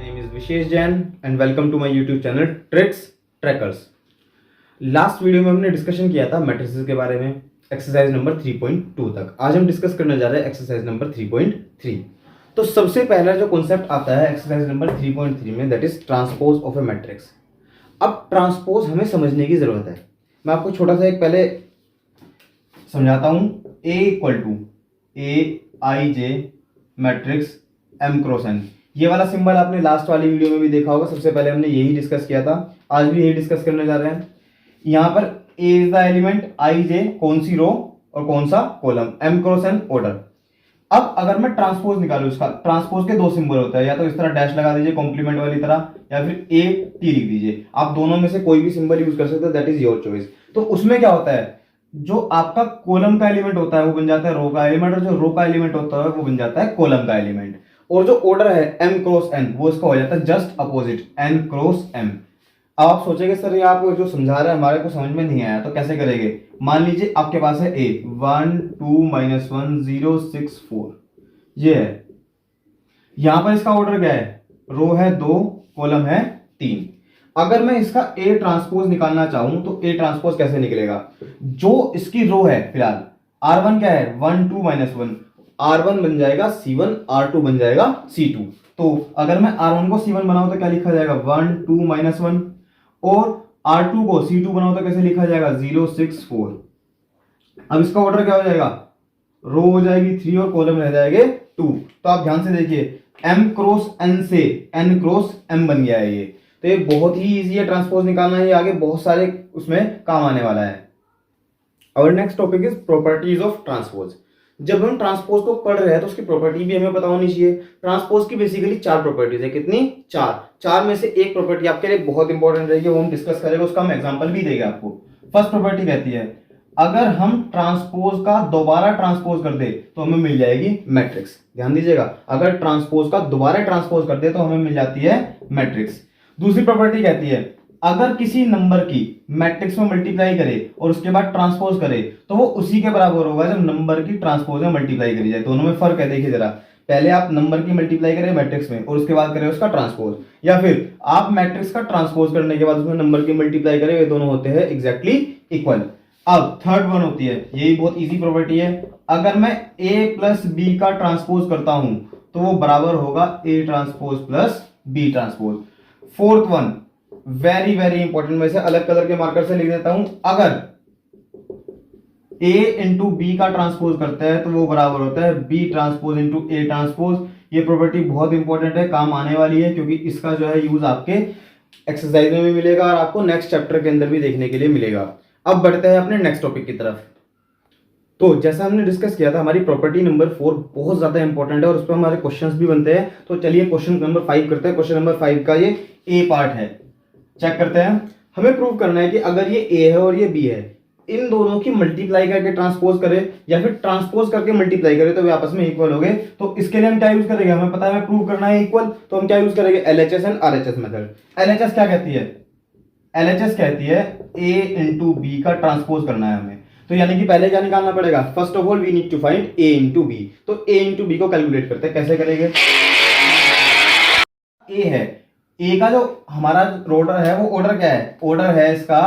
name is Vishesh Jain and welcome to my YouTube channel Tricks Trackers. Last video में हमने discussion किया था matrices के बारे में एक्सरसाइज नंबर 3.2 तक। आज हम डिस्कस करने जा रहे हैं एक्सरसाइज नंबर 3.3। तो सबसे पहला जो कॉन्सेप्ट आता है एक्सरसाइज नंबर 3.3 में that is transpose of A matrix. अब ट्रांसपोज हमें समझने की जरूरत है। मैं आपको छोटा सा एक पहले समझाता हूं। A equal to Aij matrix M cross N, ये वाला सिंबल आपने लास्ट वाली वीडियो में भी देखा होगा। सबसे पहले हमने यही डिस्कस किया था, आज भी यही डिस्कस करने जा रहे हैं। यहाँ पर A is the element, Ij कौन सी रो और कौन सा column, M cross N order. अब अगर मैं ट्रांसपोज निकालू, इसका ट्रांसपोज के दो सिंबल होते हैं, या तो इस तरह डैश लगा दीजिए कॉम्प्लीमेंट वाली तरह, या फिर A T लिख दीजिए। आप दोनों में से कोई भी सिंबल यूज कर सकते हो, दैट इज योर चॉइस। तो उसमें क्या होता है, जो आपका कॉलम का एलिमेंट होता है वो बन जाता है रो का एलिमेंट, और जो रो का एलिमेंट होता है वो बन जाता है कॉलम का एलिमेंट। और जो ऑर्डर है M क्रॉस N वो इसका हो जाता है just opposite N cross M। अब आप सोचेंगे सर ये आप जो समझा रहे हैं हमारे को समझ में नहीं आया, तो कैसे करेंगे। मान लीजिए आपके पास है A 1 2 -1 0 6 4, ये है। यहां पर इसका ऑर्डर क्या है, रो है 2 कॉलम है 3। अगर मैं इसका A ट्रांसपोज निकालना चाहूं तो A ट्रांसपोज कैसे निकलेगा, जो इसकी रो है फिलहाल R1 क्या है 1 2 -1, R1 बन जाएगा C1, R2 बन जाएगा C2। तो अगर मैं R1 को C1 बनाऊं तो क्या लिखा जाएगा 1 2 -1, और R2 को C2 बनाऊं तो कैसे लिखा जाएगा 0 6 4। अब इसका ऑर्डर क्या हो जाएगा, रो हो जाएगी 3 और कॉलम रह जाएंगे 2। तो आप ध्यान से देखिए M क्रॉस N से N क्रॉस M बन गया है ये। तो ये बहुत ही इजी है ट्रांसपोज निकालना, ये आगे बहुत सारे उसमें काम आने वाला है। और next topic is properties of transpose. जब हम ट्रांसपोज को पढ़ रहे हैं तो उसकी प्रॉपर्टी भी हमें पता होनी चाहिए। ट्रांसपोज की बेसिकली 4 प्रॉपर्टीज है। कितनी, 4 में से एक प्रॉपर्टी आपके लिए बहुत इंपॉर्टेंट रहेगी, वो हम डिस्कस करेंगे, उसका हम एग्जांपल भी देंगे आपको। फर्स्ट प्रॉपर्टी कहती है अगर हम ट्रांसपोज का दोबारा ट्रांसपोज कर दे तो हमें मिल जाएगी मैट्रिक्स। ध्यान दीजिएगा, अगर ट्रांसपोज का दोबारा ट्रांसपोज कर दे तो हमें मिल जाती है मैट्रिक्स। दूसरी प्रॉपर्टी कहती है अगर किसी नंबर की मैट्रिक्स में मल्टीप्लाई करे और उसके बाद ट्रांसपोज करे तो वो उसी के बराबर होगा जब नंबर की ट्रांसपोज में मल्टीप्लाई करी जाए। दोनों में फर्क है, देखिए जरा। पहले आप नंबर की मल्टीप्लाई करें मैट्रिक्स में और उसके बाद करें उसका ट्रांसपोज, या फिर आप मैट्रिक्स का ट्रांसपोज करने के बाद उसमें नंबर की मल्टीप्लाई करें, ये दोनों होते हैं एग्जैक्टली इक्वल। अब थर्ड वन होती है, यही बहुत इजी प्रॉपर्टी है, अगर मैं A प्लस B का ट्रांसपोज करता हूं तो वो बराबर होगा A transpose plus B transpose. Fourth one very very important, मैं इसे अलग कलर के मार्कर से लिख देता हूं। अगर A इंटू बी का ट्रांसपोज करता है तो वो बराबर होता है B transpose into A transpose. ये प्रॉपर्टी बहुत इंपॉर्टेंट है, काम आने वाली है, क्योंकि इसका जो है यूज आपके एक्सरसाइज में भी मिलेगा और आपको नेक्स्ट चैप्टर के अंदर भी देखने के लिए मिलेगा। अब बढ़ते हैं अपने नेक्स्ट टॉपिक की तरफ। तो जैसा हमने डिस्कस किया था, हमारी प्रॉपर्टी नंबर 4 बहुत ज्यादा इंपॉर्टेंट है और उस पर हमारे क्वेश्चंस भी बनते हैं। तो चलिए क्वेश्चन नंबर 5 करते हैं। क्वेश्चन नंबर 5 का ये A पार्ट है, चेक करते हैं। हमें प्रूव करना है कि अगर ये A है और ये B है, इन दोनों की मल्टीप्लाई करके ट्रांसपोज करे या फिर ट्रांसपोज करके मल्टीप्लाई करे तो वे आपस में इक्वल हो गए। तो इसके लिए हम क्या यूज करेंगे, हमें पता है हमें प्रूव करना है इक्वल, तो हम क्या यूज करेंगे LHS and RHS method. LHS क्या कहती है, LHS कहती है A इंटू बी का ट्रांसपोज करना है हमें। तो यानी कि पहले क्या निकालना पड़ेगा, first of all we need to find A into B. तो A इंटू बी को कैलकुलेट करते हैं, कैसे करेंगे। A है, A का जो हमारा ऑर्डर है वो ऑर्डर क्या है, ऑर्डर है इसका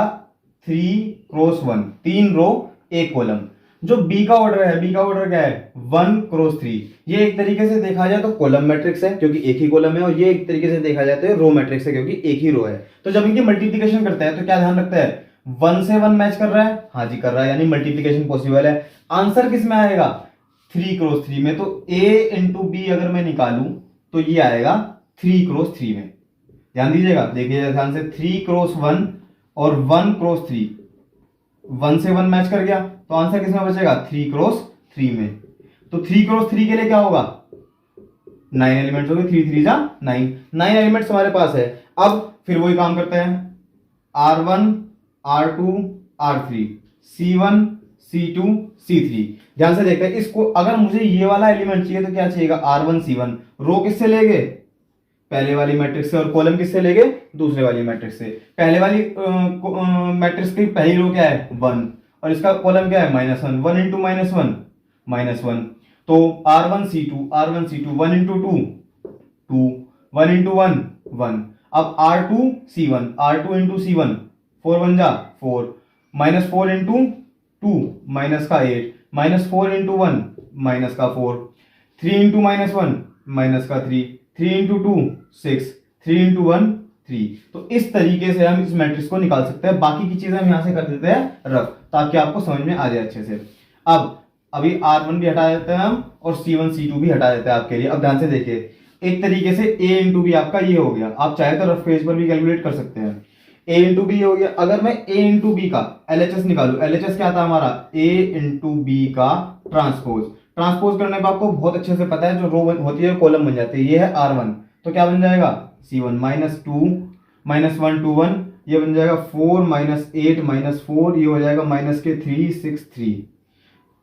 3 क्रॉस 1, 3 रो 1 कॉलम। जो B का ऑर्डर है, B का ऑर्डर क्या है 1 क्रॉस 3। ये एक तरीके से देखा जाए तो कॉलम मैट्रिक्स है क्योंकि एक ही कॉलम है, और ये एक तरीके से देखा जाए तो रो मैट्रिक्स है क्योंकि एक ही रो है। तो जब इनकी मल्टीप्लिकेशन करते हैं तो क्या ध्यान रखते हैं, 1 से 1 मैच कर रहा है, हाँ जी कर रहा है, यानी मल्टीप्लिकेशन पॉसिबल है। आंसर किस में आएगा 3 क्रॉस 3 में। तो A इंटू बी अगर मैं निकालूं तो ये आएगा 3 क्रॉस 3 में। ध्यान दीजिएगा, देखिए ध्यान से, 3 क्रॉस 1 और 1 क्रॉस 3, 1 से 1 मैच कर गया, तो आंसर किसमें बचेगा 3 क्रॉस 3 में। तो 3 क्रॉस 3 के लिए क्या होगा, 9 एलिमेंट्स हो गए, 3 3 जा 9 एलिमेंट्स हमारे पास है। अब फिर वही काम करते हैं, R1 R2 R3 C1 C2 C3। ध्यान से देखते हैं इसको, अगर मुझे ये वाला एलिमेंट चाहिए तो क्या चाहिएगा R1 C1। रो किससे लेंगे, पहले वाली मैट्रिक्स से, और कॉलम किससे लेंगे, दूसरे वाली मैट्रिक्स से। पहले वाली मैट्रिक्स की पहली रो क्या है 1 और इसका कॉलम क्या है -1, 1 इंटू -1 -1। तो R1 C2 1 इंटू 2 2, 1 इंटू 1 1। अब R2C1, R2 इंटू C1, 4 1 जा 4, माइनस 4 इंटू 2 माइनस का 8, माइनस 4 इंटू 1 माइनस का 4, 3 इंटू माइनस 1 माइनस का 3, 3 इंटू 2 6, 3 इंटू 1 3। तो इस तरीके से हम इस मैट्रिक्स को निकाल सकते हैं। बाकी की चीजें हम यहां से कर देते हैं रफ, ताकि आपको समझ में आ जाए अच्छे से। अब अभी R1 भी हटा देते हैं हम और C1 C2 भी हटा देते हैं आपके लिए। अब ध्यान से देखिए, एक तरीके से A इंटू बी आपका ये हो गया। आप चाहे तो रफ पेज पर भी कैलकुलेट कर सकते हैं। A इंटू बी हो गया। अगर मैं A इंटू बी का LHS निकालू, LHS क्या था हमारा, A इंटू बी का ट्रांसपोज। ट्रांसपोज करने पर आपको बहुत अच्छे से पता है, जो रो होती है कॉलम बन जाती है। ये है R1, तो क्या बन जाएगा C1 माइनस 2 माइनस 1 2 1, ये बन जाएगा 4 माइनस 8 माइनस 4, ये हो जाएगा माइनस के 3 6 3।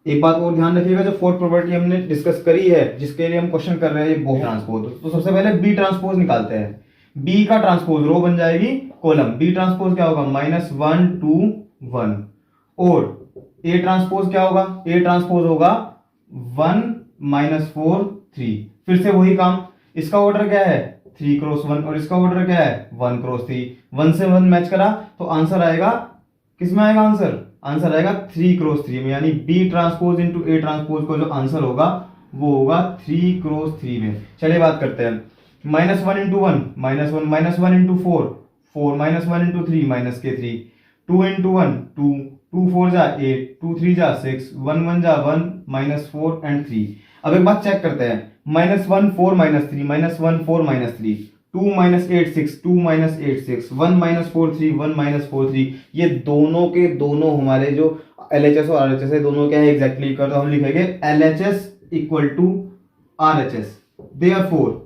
एक बात और ध्यान रखिएगा, जो फोर्थ प्रॉपर्टी हमने डिस्कस करी है, जिसके लिए हम क्वेश्चन कर रहे हैं, ये बहुत ट्रांसपोज। तो सबसे पहले बी ट्रांसपोज निकालते हैं। बी का ट्रांसपोज रो बन जाएगी कॉलम। बी ट्रांसपोज क्या होगा, माइनस 1 2 1। और ए ट्रांसपोज क्या होगा, ए ट्रांसपोज होगा 1 माइनस 4 3। फिर से वही काम, इसका ऑर्डर क्या है 3 क्रॉस 1 और इसका ऑर्डर क्या है 1 क्रॉस 3। 1 से 1 मैच करा तो आंसर आएगा, किसमें आएगा आंसर, आंसर आएगा 3 क्रॉस 3 में। यानी B transpose into A transpose का जो आंसर होगा वो होगा 3 क्रॉस 3 में। चलिए बात करते हैं। Minus 1 into 1 minus 1, minus 1 into 4 4, minus 1 into 3 minus के 3, 2 इंटू 1 2, 2 4 जा 8, 2 3 जा 6, 1 1 जा 1, माइनस 4 एंड 3। अब एक बात चेक करते हैं, minus 1 4 minus 3, minus 1 4 minus 3, 2 minus 8 6, 2 minus 8 6, 1 minus 4 3, 1 minus 4 3। ये दोनों के दोनों हमारे जो LHS और RHS है, दोनों क्या है एग्जैक्टली इक्वल। तो हम लिखेंगे LHS equal to RHS। Therefore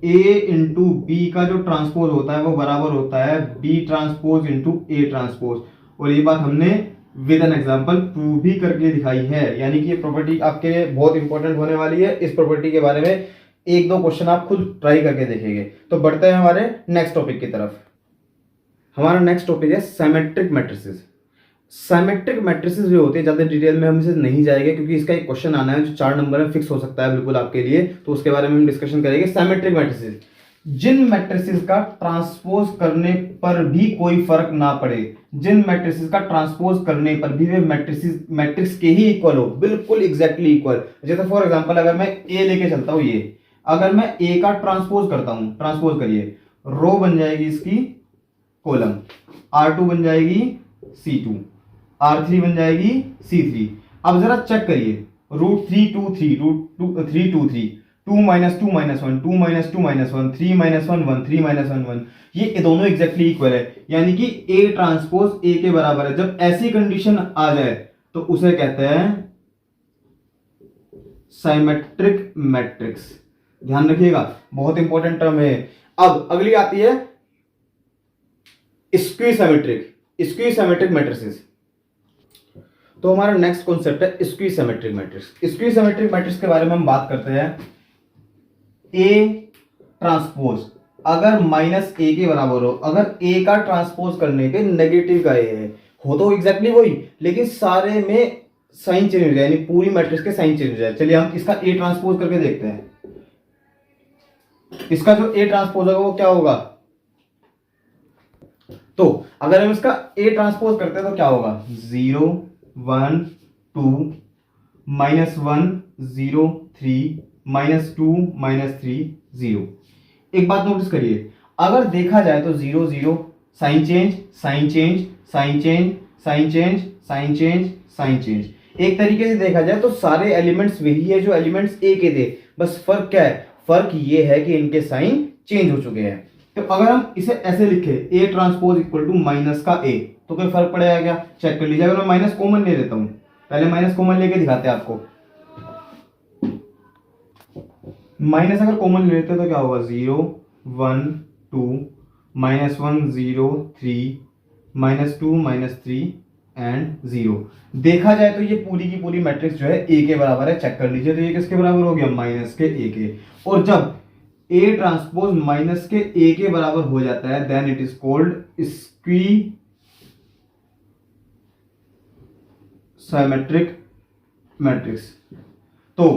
A into B का जो ट्रांसपोज होता है वो बराबर होता है B transpose into A transpose. और ये बात हमने विद एन एग्जांपल प्रूव भी करके दिखाई है। यानी कि ये प्रॉपर्टी आपके लिए बहुत इंपॉर्टेंट होने वाली है। इस प्रॉपर्टी के बारे में एक दो क्वेश्चन आप खुद ट्राई करके देखेंगे। तो बढ़ते हैं हमारे नेक्स्ट टॉपिक की तरफ। हमारा नेक्स्ट टॉपिक है सिमेट्रिक मैट्रिसेस। सिमेट्रिक मैट्रिसेस जो होते हैं, ज्यादा डिटेल में हम इसे नहीं जाएंगे क्योंकि इसका एक क्वेश्चन आना है जो 4 नंबर में फिक्स हो सकता है बिल्कुल आपके लिए, तो उसके बारे में हम डिस्कशन करेंगे। सिमेट्रिक मैट्रिसेस, जिन मैट्रिसेस का ट्रांसपोज करने पर भी कोई फर्क ना पड़े, जिन मैट्रिसेस का ट्रांसपोज करने पर भी वे मैट्रिक्स के ही इक्वल हो, बिल्कुल एग्जैक्टली इक्वल। जैसे फॉर एग्जांपल अगर मैं ए लेके चलता हूं, ये अगर मैं ए का ट्रांसपोज करता हूं, ट्रांसपोज करिए, रो बन जाएगी इसकी कॉलम, R2 बन जाएगी C2, R3 बन जाएगी C3। अब जरा चेक करिए, root 3 2 3, root 3 2 3, 2 minus 2 minus 1, 2 minus 2 minus 1, 3 minus 1 1, 3 minus 1 1। ये दोनों एग्जैक्टली इक्वल है, यानी कि A ट्रांसपोज A के बराबर है। जब ऐसी कंडीशन आ जाए तो उसे कहते हैं सिमेट्रिक मैट्रिक्स। ध्यान रखिएगा, बहुत इंपॉर्टेंट टर्म है। अब अगली आती है स्क्वी सिमेट्रिक मैट्रिसेस। तो हमारा नेक्स्ट कॉन्सेप्ट है स्क्वी सिमेट्रिक मैट्रिक्स। स्क्वी सिमेट्रिक मैट्रिक्स के बारे में हम बात करते हैं। ए ट्रांसपोज अगर माइनस ए के बराबर हो, अगर ए का ट्रांसपोज करने पे नेगेटिव का ए है, हो तो एग्जैक्टली वही, लेकिन सारे में साइन चेंज हो जाए, यानी पूरी मैट्रिक्स के साइन चेंज हो जाए। चलिए हम इसका ए ट्रांसपोज करके देखते हैं। इसका जो ए ट्रांसपोज होगा वो क्या होगा, तो अगर हम इसका ए ट्रांसपोज करते हैं तो क्या होगा, 0 1 2 माइनस 1 0 3 माइनस 2 माइनस 3 0। एक बात नोटिस करिए, अगर देखा जाए तो 0 0 sign change sign change sign change sign change sign change sign change. एक तरीके से देखा जाए तो सारे एलिमेंट्स वही है जो एलिमेंट्स ए के थे, बस फर्क क्या है, फर्क ये है कि इनके साइन चेंज हो चुके हैं। तो अगर हम इसे ऐसे लिखे A transpose equal to minus का ए, तो कोई फर्क पड़ेगा क्या, चेक कर लीजिए। अगर मैं माइनस कॉमन ले लेता हूं, पहले माइनस कॉमन लेके दिखाते हैं आपको। माइनस अगर कॉमन ले लेते तो क्या होगा, 0 1 2 माइनस 1 0 3 माइनस 2 माइनस 3 एंड 0। देखा जाए तो ये पूरी की पूरी मैट्रिक्स जो है ए के बराबर है, चेक कर लीजिए। तो ये किसके बराबर हो गया, माइनस के ए के। और जब ए ट्रांसपोज माइनस के ए के बराबर हो जाता है then it is called skew symmetric matrix. तो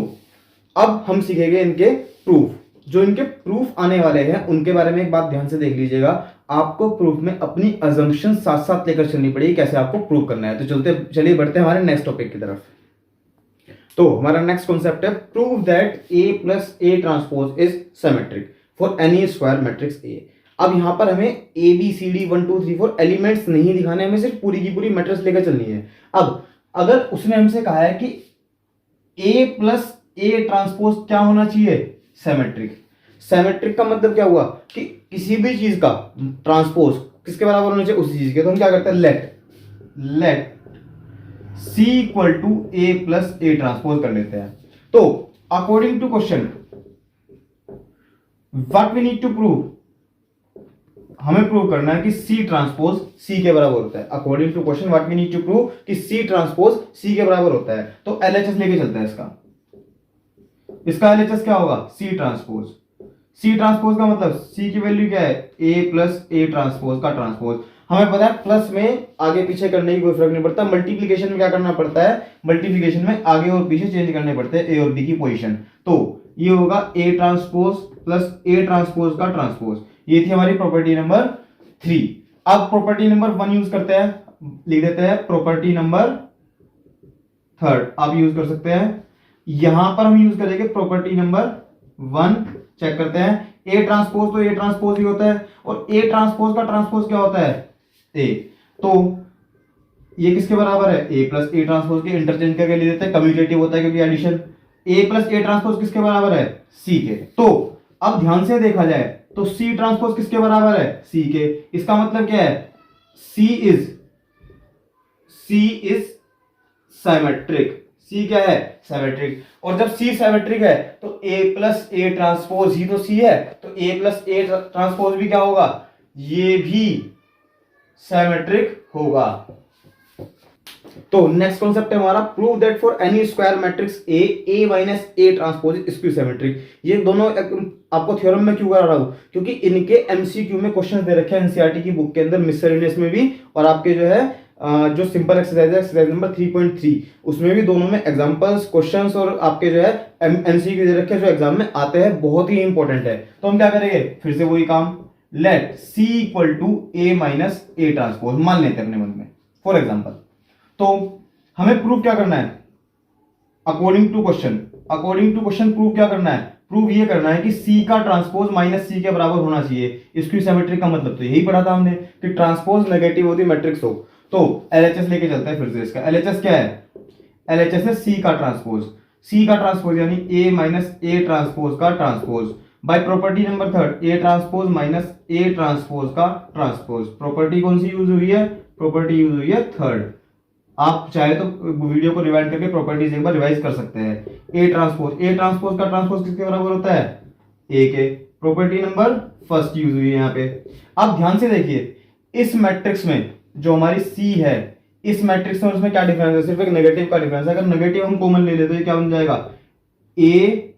अब हम सीखेंगे इनके प्रूफ। जो इनके प्रूफ आने वाले हैं उनके बारे में एक बात ध्यान से देख लीजिएगा। आपको प्रूफ में अपनी अजम्पशन साथ साथ लेकर चलनी पड़ेगी, कैसे आपको प्रूव करना है। तो चलिए बढ़ते हैं हमारे नेक्स्ट टॉपिक की तरफ। तो हमारा नेक्स्ट कॉन्सेप्ट है prove that A plus A transpose is symmetric for any square matrix A. अब यहां पर हमें A B C D 1 2 3 4 elements नहीं दिखाने, हमें सिर्फ पूरी की पूरी मैट्रिक्स लेकर चलनी है। अब अगर उसने हमसे कहा है कि ए प्लस ए ट्रांसपोज क्या होना चाहिए, सिमेट्रिक। सिमेट्रिक का मतलब क्या हुआ कि किसी भी चीज का ट्रांसपोज किसके बराबर होना चाहिए, उसी चीज के। तो हम क्या करते हैं, let C equal to A plus A transpose कर लेते हैं। तो according to question what we need to prove, हमें प्रूव करना है कि सी ट्रांसपोज सी के बराबर होता है। According to question what we need to prove कि सी ट्रांसपोज सी के बराबर होता है। तो एलएचएस लेके चलते हैं इसका एलएचएस क्या होगा, सी ट्रांसपोज। सी ट्रांसपोज का मतलब सी की वैल्यू क्या है, ए प्लस ए ट्रांसपोज का ट्रांसपोज। हमें पता है प्लस में आगे पीछे करने की कोई फर्क नहीं पड़ता। मल्टीप्लीकेशन में क्या करना पड़ता है, मल्टीप्लीकेशन में आगे और पीछे चेंज करने पड़ते हैं ए और बी की पोजीशन। तो ये होगा A transpose plus A transpose का ट्रांसपोज। ये थी हमारी प्रॉपर्टी नंबर 3। अब प्रॉपर्टी नंबर 1 यूज करते हैं, लिख देते हैं प्रॉपर्टी नंबर 3 आप यूज कर सकते हैं। यहां पर हम यूज करेंगे प्रॉपर्टी नंबर 1। चेक करते हैं, ए ट्रांसपोज तो ए ट्रांसपोज ही होता है, और ए ट्रांसपोज का ट्रांसपोज क्या होता है, ए। तो ये किसके बराबर है, ए प्लस ए ट्रांसपोज के। इंटरचेंज करके ले देते हैं, कम्यूटेटिव होता है क्योंकि addition. A plus A transpose किसके बराबर है, सी के। तो अब ध्यान से देखा जाए तो सी ट्रांसपोज किसके बराबर है, सी के। इसका मतलब क्या है, सी इज सिमेट्रिक। सी क्या है, सिमेट्रिक। और जब सी सिमेट्रिक है तो ए प्लस ए ट्रांसपोज ही तो सी है, तो ए प्लस ए ट्रांसपोज भी क्या होगा, ये भी सिमेट्रिक होगा। तो नेक्स्ट कॉन्सेप्ट है हमारा prove that for any square matrix A minus A transpose is skew symmetric. ये दोनों आपको थ्योरम में क्यों करा रहा हूं, क्योंकि इनके एमसीक्यू में क्वेश्चन दे रखे हैं एनसीईआरटी की बुक के अंदर, मिससेलेनियस में भी, और आपके जो है जो सिंपल एक्सरसाइज है एक्सरसाइज नंबर 3.3 उसमें भी, दोनों में एग्जांपल्स क्वेश्चंस और आपके जो है एमसीक्यू दे रखे हैं जो एग्जाम में आते हैं, बहुत ही इंपॉर्टेंट है। तो हम क्या करेंगे, फिर से वही काम, let C equal to A minus A transpose मान लेते हैं अपने मन में फॉर एग्जाम्पल। तो हमें प्रूव क्या करना है, अकॉर्डिंग टू क्वेश्चन प्रूव क्या करना है, प्रूव ये करना है कि सी का ट्रांसपोज माइनस सी के बराबर होना चाहिए। स्क्यू सिमेट्रिक का मतलब तो यही पढ़ा था हमने कि ट्रांसपोज नेगेटिव होती मैट्रिक्स हो। तो एलएचएस लेके चलते हैं फिर से। इसका एलएचएस क्या है, एलएचएस है सी का ट्रांसपोज यानी ए माइनस ए ट्रांसपोज का transpose bye property number 3 A transpose minus A transpose का ट्रांसपोज। प्रॉपर्टी कौन सी यूज हुई है, प्रॉपर्टी यूज हुई है 3rd। आप चाहे तो वीडियो को रिवाइंड करके प्रॉपर्टीज एक बार रिवाइज कर सकते हैं। ए ट्रांसपोज का ट्रांसपोज किसके बराबर होता है, ए के। प्रॉपर्टी नंबर 1 यूज हुई है यहाँ पे। अब ध्यान से देखिए, इस मैट्रिक्स में जो हमारी सी है, इस मैट्रिक्स में उसमें क्या डिफरेंस है, सिर्फ एक नेगेटिव का डिफरेंस है। अगर नेगेटिव हम कॉमन ले लेते तो ये क्या बन जाएगा, ए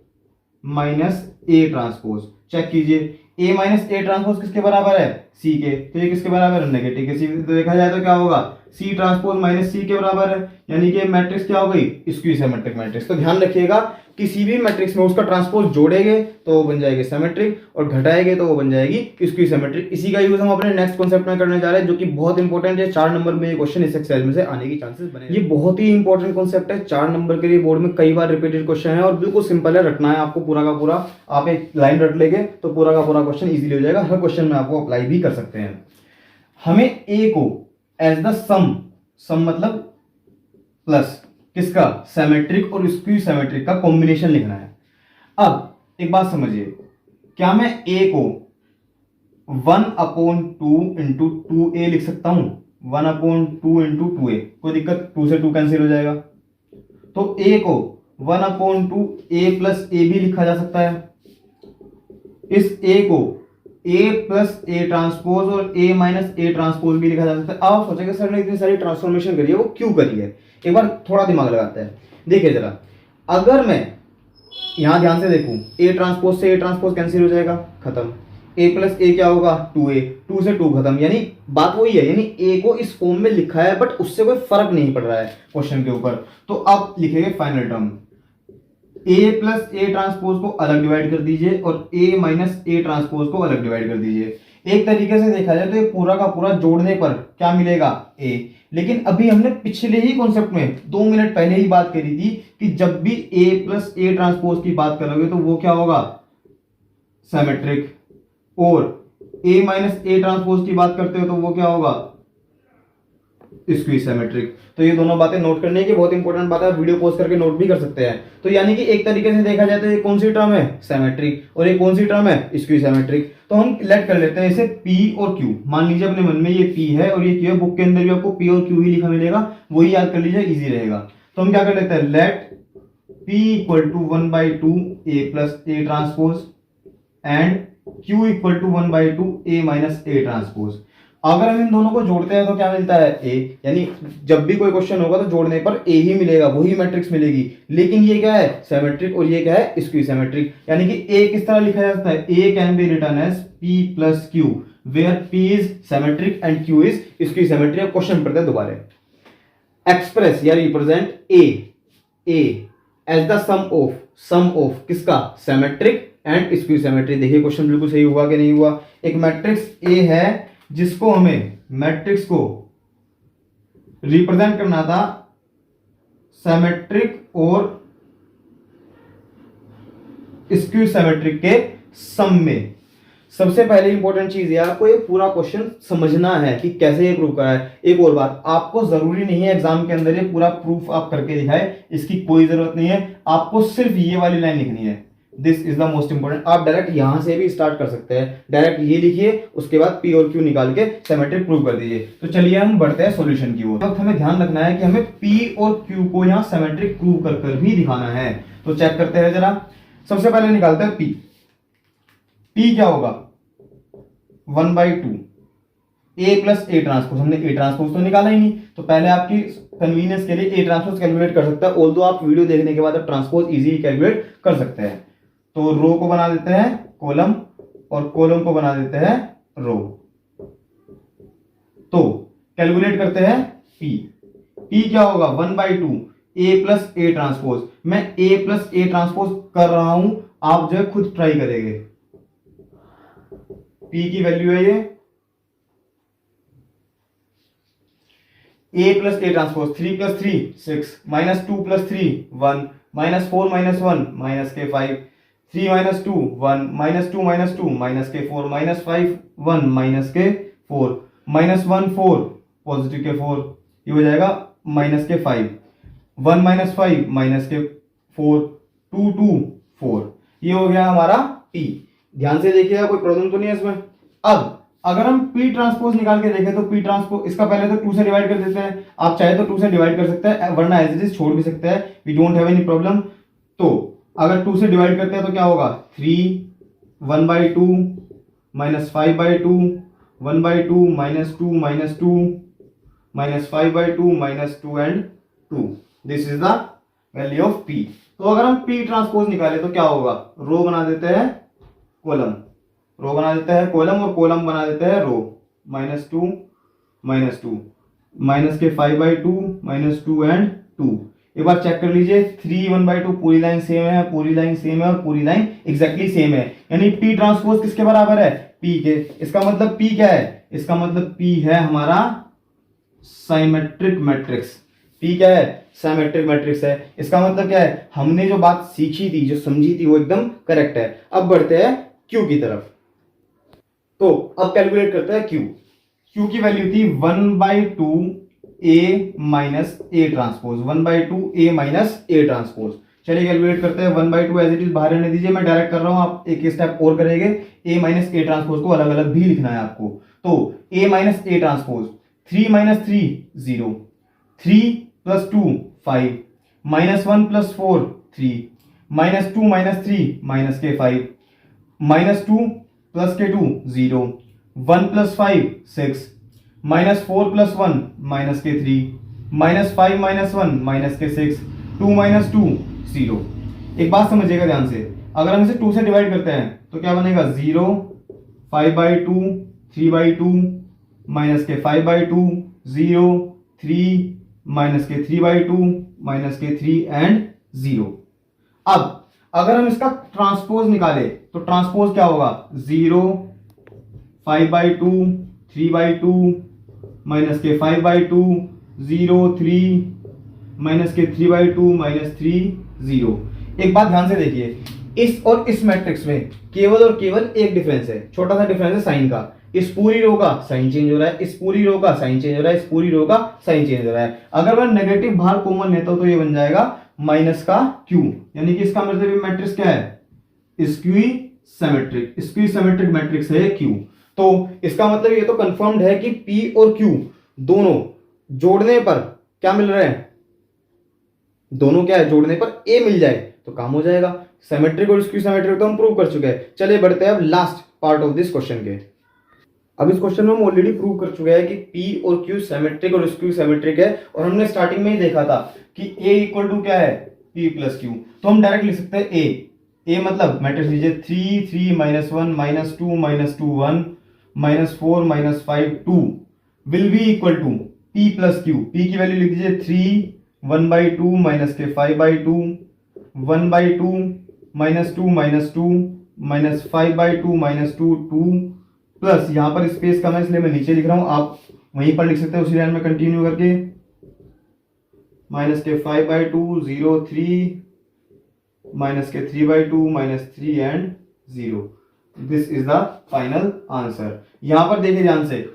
माइनस ए ट्रांसपोज। चेक कीजिए, ए माइनस ए ट्रांसपोज किसके बराबर है, सी के। तो ये किसके बराबर है, नेगेटिव के। सी तो देखा जाए तो क्या होगा, सी ट्रांसपोज माइनस सी के बराबर है, यानी कि मैट्रिक्स क्या हो गई, स्क्यू सिमेट्रिक मैट्रिक्स। तो ध्यान रखिएगा, किसी भी मैट्रिक्स में उसका ट्रांसपोज जोड़ेंगे तो वो बन जाएगी सिमेट्रिक, और घटाएंगे तो वो बन जाएगी स्क्यू सिमेट्रिक। इसी का यूज हम अपने नेक्स्ट कॉन्सेप्ट में करने जा रहे हैं, जो कि बहुत इंपॉर्टेंट है। 4 नंबर में ये क्वेश्चन इस एक्सरसाइज में से आने की चांसेस बने। ये बहुत ही इंपॉर्टेंट कॉन्सेप्ट है, 4 नंबर के लिए बोर्ड में कई बार रिपीटेड क्वेश्चन है, और बिल्कुल सिंपल है, रटना है आपको पूरा का पूरा। आप एक लाइन रट लेंगे तो पूरा का पूरा क्वेश्चन इजीली हो जाएगा। हर क्वेश्चन में आपको अप्लाई भी कर सकते हैं। हमें ए को एज द सम मतलब प्लस किसका, सिमेट्रिक और स्क्यू सिमेट्रिक का कॉम्बिनेशन लिखना है। अब एक बात समझिए, क्या मैं ए को 1/2 इंटू 2a लिख सकता हूं, 1/2 इंटू 2a, कोई दिक्कत, 2 से 2 कैंसिल हो जाएगा। तो a को 1/2 a प्लस ए भी लिखा जा सकता है। इस a को a प्लस ए ट्रांसपोज और a माइनस ए ट्रांसपोज भी लिखा जा सकता है। अब आप सोचेंगे सर ने इतनी सारी ट्रांसफॉर्मेशन करी है, वो क्यों करी है, एक बार थोड़ा दिमाग लगाते हैं। देखिए जरा, अगर मैं यहां ध्यान से देखूं, ए ट्रांसपोज से ए ट्रांसपोज कैंसिल हो जाएगा, खत्म। ए प्लस ए क्या होगा, 2a, 2 से 2 खत्म। यानी बात वही है, यानी ए को इस फॉर्म में लिखा है, बट उससे कोई फर्क नहीं पड़ रहा है क्वेश्चन के ऊपर। तो अब लिखेंगे final term, A plus A transpose को अलग डिवाइड कर दीजिए और ए माइनस ए ट्रांसपोज को अलग डिवाइड कर दीजिए। एक तरीके से देखा जाए तो ये पूरा का पूरा जोड़ने पर क्या मिलेगा, ए। लेकिन अभी हमने पिछले ही कॉन्सेप्ट में 2 मिनट पहले ही बात करी थी कि जब भी ए प्लस ए ट्रांसपोज की बात करोगे तो वो क्या होगा, सिमेट्रिक, और ए माइनस ए ट्रांसपोज की बात करते हो तो वो क्या होगा, स्क्वीज सिमेट्रिक। तो ये दोनों बातें नोट करने की बहुत इंपॉर्टेंट बात है, वीडियो पॉज करके नोट भी कर सकते हैं। तो यानी कि एक तरीके से देखा जाए तो ये कौन सी टर्म है, सिमेट्रिक, और ये कौन सी टर्म है, स्क्वीज सिमेट्रिक। तो हम लेट कर लेते हैं इसे P और Q। मान लीजिए अपने मन में ये P है और ये Q है, बुक के अंदर भी आपको P और Q ही लिखा मिलेगा, वही याद कर लीजिए, इजी रहेगा। तो हम क्या कर लेते हैं, let P equal to 1/2 A plus A transpose and Q equal to 1/2 A minus A transpose. अगर हम इन दोनों को जोड़ते हैं तो क्या मिलता है, ए। यानी जब भी कोई क्वेश्चन होगा तो जोड़ने पर ए ही मिलेगा, वही मैट्रिक्स मिलेगी। लेकिन ये क्या है, सिमेट्रिक, और ये क्या है, स्क्वीज सिमेट्रिक। यानी कि ए किस तरह लिखा जाता है, A can be written as P plus Q where P is symmetric and Q is skew symmetric. Question पढ़ते हैं दोबारा। एक्सप्रेस या represent A as the sum of किसका, सिमेट्रिक एंड स्क्वीज सिमेट्रिक। देखिए क्वेश्चन बिल्कुल सही हुआ कि नहीं हुआ। एक मैट्रिक्स ए है जिसको हमें मैट्रिक्स को रिप्रेजेंट करना था सिमेट्रिक और स्क्वीज सिमेट्रिक के सम में। सबसे पहले इंपॉर्टेंट चीज है, आपको ये पूरा क्वेश्चन समझना है कि कैसे ये प्रूव करा है। एक और बात, आपको जरूरी नहीं है एग्जाम के अंदर ये पूरा प्रूफ आप करके दिखाए, इसकी कोई जरूरत नहीं है। आपको सिर्फ ये वाली लाइन लिखनी है, this is the most important. आप डायरेक्ट यहां से भी स्टार्ट कर सकते हैं, डायरेक्ट ये लिखिए, उसके बाद P और Q निकाल के सिमेट्रिक प्रूव कर दीजिए। तो चलिए हम बढ़ते हैं सॉल्यूशन की ओर। तो हमें ध्यान रखना है कि हमें P और Q को यहां सिमेट्रिक प्रूव कर कर भी दिखाना है। तो चेक करते हैं जरा। सबसे पहले निकालते हैं P क्या होगा, 1/2 ए प्लस ए ट्रांसपोज। हमने ए ट्रांसपोज तो निकाला ही नहीं, तो पहले आपकी कन्वीनियंस के लिए ए ट्रांसपोज कैलकुलेट कर सकता है। ऑल्दो आप वीडियो देखने के बाद आप ट्रांसपोज इजी कैलकुलेट कर सकते हैं। तो रो को बना देते हैं कॉलम और कॉलम को बना देते हैं रो। तो कैलकुलेट करते हैं P क्या होगा, 1/2 ए प्लस ए ट्रांसपोज। मैं ए प्लस ए ट्रांसपोज कर रहा हूं, आप जो है खुद ट्राई करेंगे। P की वैल्यू है ये a plus A transpose, 3 + 3 6, -2 + 3 1, -4 - 1 -k5, 3 - 2 1, -2 - 2 -k4, -5 1 -k4, -1 4 positive k4, ये हो जाएगा -k5, 1 - 5 -k4, 2 2 4। ये हो गया हमारा P। ध्यान से देखिएगा, कोई प्रॉब्लम तो नहीं है इसमें। अब अगर हम P ट्रांसपोज निकाल के देखें तो P ट्रांसपोज, इसका पहले तो 2 से डिवाइड कर देते हैं। आप चाहे तो 2 से डिवाइड कर सकते हैं, वरना एज इट इज छोड़ भी सकते हैं, we don't have any problem. तो अगर 2 से डिवाइड करते हैं तो क्या होगा, 3 1/2 -5/2 1/2 -2 -2 -5/2 -2 and 2। This is the value of P। तो अगर हम P ट्रांसपोज निकाले तो क्या होगा, रो बना देते हैं कॉलम, रो बना देते हैं कॉलम और कॉलम बना देते हैं रो, -2 -2 -k5/2 -2 एंड 2। एक बार चेक कर लीजिए, 3 1/2 पूरी लाइन सेम है, पूरी लाइन सेम है और पूरी लाइन एग्जैक्टली सेम है। यानी P ट्रांसपोज किसके बराबर है, P के। इसका मतलब P क्या है, इसका मतलब P है हमारा साइमेट्रिक मैट्रिक्स। P क्या है, साइमेट्रिक मैट्रिक्स है। इसका मतलब क्या है, हमने जो बात सीखी थी, जो समझी थी, वो एकदम करेक्ट है। अब बढ़ते हैं Q की तरफ। तो अब कैलकुलेट करते हैं Q की वैल्यू थी 1/2 a minus A transpose, 1/2 a minus A transpose. चलिए कैलकुलेट करते हैं। 1/2 एज इट इज बाहर रहने दीजिए, मैं डायरेक्ट कर रहा हूं, आप एक स्टेप और करेंगे। a माइनस ए ट्रांसपोज को अलग अलग भी लिखना है आपको। तो a minus A transpose, 3 - 3 0, 3 + 2 5, -1 + 4 3, -2 - 3 -k5, -2 + k2 0, 1 + 5 6, -4 + 1 -k3, -5 - 1 -k6, 2 - 2 0। एक बात समझिएगा ध्यान से, अगर हम इसे 2 से डिवाइड करते हैं तो क्या बनेगा, 0 5/2 3/2 -k5/2 0 3 -k3/2 -k3 एंड 0। अब अगर हम इसका ट्रांसपोज निकाले तो ट्रांसपोज क्या होगा, 0, 5/2, 3/2, माइनस के 5/2, 0, 3, माइनस के 3/2, -3, 0। एक बात ध्यान से देखिए, इस और इस मैट्रिक्स में केवल और केवल एक डिफरेंस है, छोटा सा डिफरेंस है साइन का। इस पूरी रो का साइन चेंज हो रहा है, इस पूरी रो का साइन चेंज हो रहा है, इस पूरी रो का साइन चेंज हो रहा है। अगर मैं नेगेटिव बाहर कॉमन लेता हूं तो ये बन जाएगा माइनस का क्यू, यानी कि इसका मतलब ये मैट्रिक्स क्या है, स्क्वी सिमेट्रिक मैट्रिक्स है क्यू। तो इसका मतलब ये तो कंफर्म्ड है कि पी और क्यू दोनों जोड़ने पर क्या मिल रहा है, दोनों क्या है, जोड़ने पर ए मिल जाए तो काम हो जाएगा। सिमेट्रिक और स्क्वी सिमेट्रिक तो हम प्रूव कर चुके हैं। चलिए बढ़ते हैं अब last part of this question के। अब इस क्वेश्चन में हम ऑलरेडी प्रूव कर चुके हैं कि P और Q सिमेट्रिक और स्क्यू सिमेट्रिक है, और हमने स्टार्टिंग में ही देखा था कि A इक्वल टू क्या है, P प्लस Q। तो हम डायरेक्ट लिख सकते हैं A मतलब मैट्रिक्स लीजिए 3, 3, -1, -2, -2, 1, -4, -5, 2 will be equal to P plus Q। P की वैल्यू लिख दीजिए 3, 1/2, माइनस के 5/2, 1/2, -2, -2, -5/2, -2, प्लस यहां पर स्पेस कम है इसलिए मैं नीचे लिख रहा हूं, आप वहीं पर लिख सकते हैं उसी लाइन में कंटिन्यू करके, माइनस के 5/2, 0, 3, माइनस के 3/2, -3 and 0। This is the final answer. यहां पर देखिए ध्यान से,